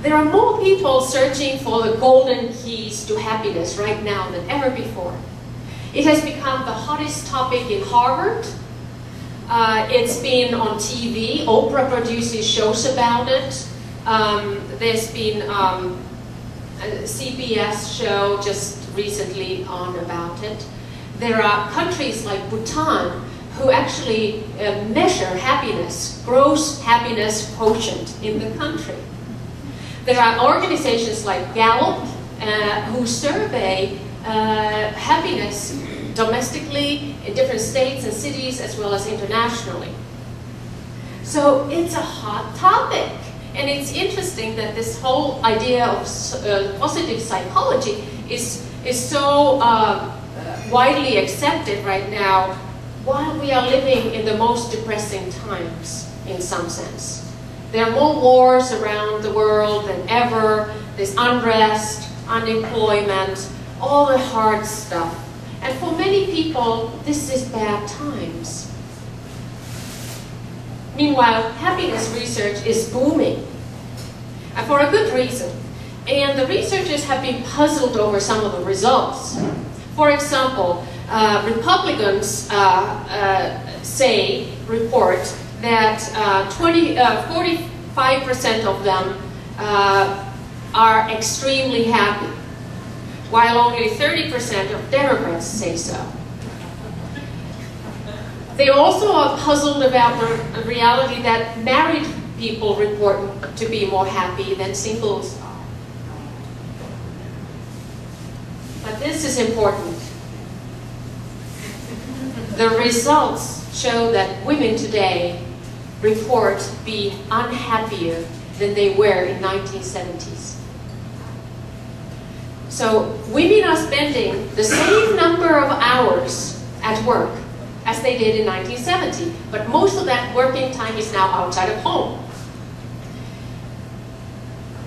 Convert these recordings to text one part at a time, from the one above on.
there are more people searching for the golden keys to happiness right now than ever before. It has become the hottest topic in Harvard. It's been on TV. Oprah produces shows about it. There's been a CBS show just recently on about it. There are countries like Bhutan who actually measure happiness, gross happiness quotient in the country. There are organizations like Gallup who survey happiness domestically in different states and cities as well as internationally. So it's a hot topic. And it's interesting that this whole idea of positive psychology is so widely accepted right now while we are living in the most depressing times in some sense. There are more wars around the world than ever. There's unrest, unemployment, all the hard stuff. And for many people, this is bad times. Meanwhile, happiness research is booming, and for a good reason. And the researchers have been puzzled over some of the results. For example, Republicans report that 45% of them are extremely happy, while only 30% of Democrats say so. They also are puzzled about the reality that married people report to be more happy than singles are. But this is important. The results show that women today report being unhappier than they were in 1970s. So women are spending the same number of hours at work as they did in 1970, but most of that working time is now outside of home.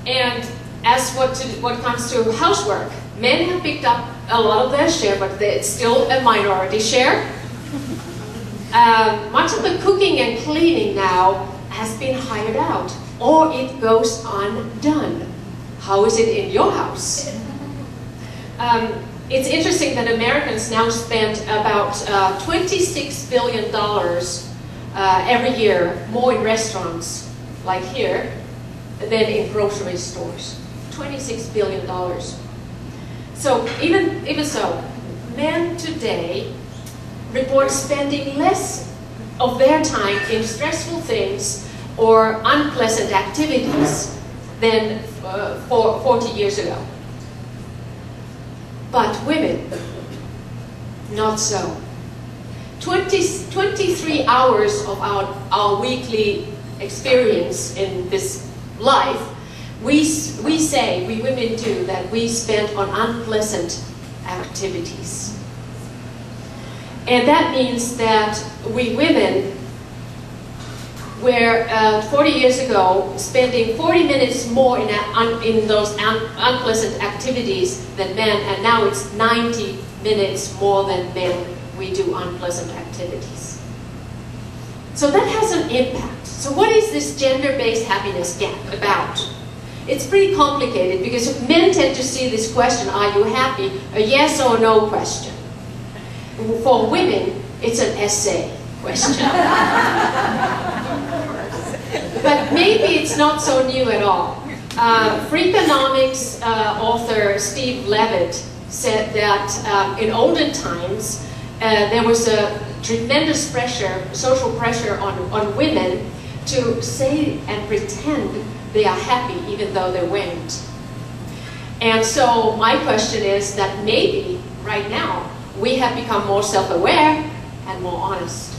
And as what comes to housework, men have picked up a lot of their share, but it's still a minority share. Much of the cooking and cleaning now has been hired out, or it goes undone. How is it in your house? It's interesting that Americans now spend about $26 billion every year more in restaurants, like here, than in grocery stores. $26 billion. So even so, men today report spending less of their time in stressful things or unpleasant activities than 40 years ago. But women, not so. 23 hours of our weekly experience in this life, we women do, that we spend on unpleasant activities. And that means that we women were 40 years ago spending 40 minutes more in those unpleasant activities than men, and now it's 90 minutes more than men we do unpleasant activities. So that has an impact. So what is this gender-based happiness gap about? It's pretty complicated because men tend to see this question, are you happy, a yes or no question. For women, it's an essay question. But maybe it's not so new at all. Freakonomics author Steve Levitt said that in olden times, there was a tremendous pressure, social pressure on women to say and pretend they are happy even though they weren't. And so my question is that maybe right now we have become more self-aware and more honest.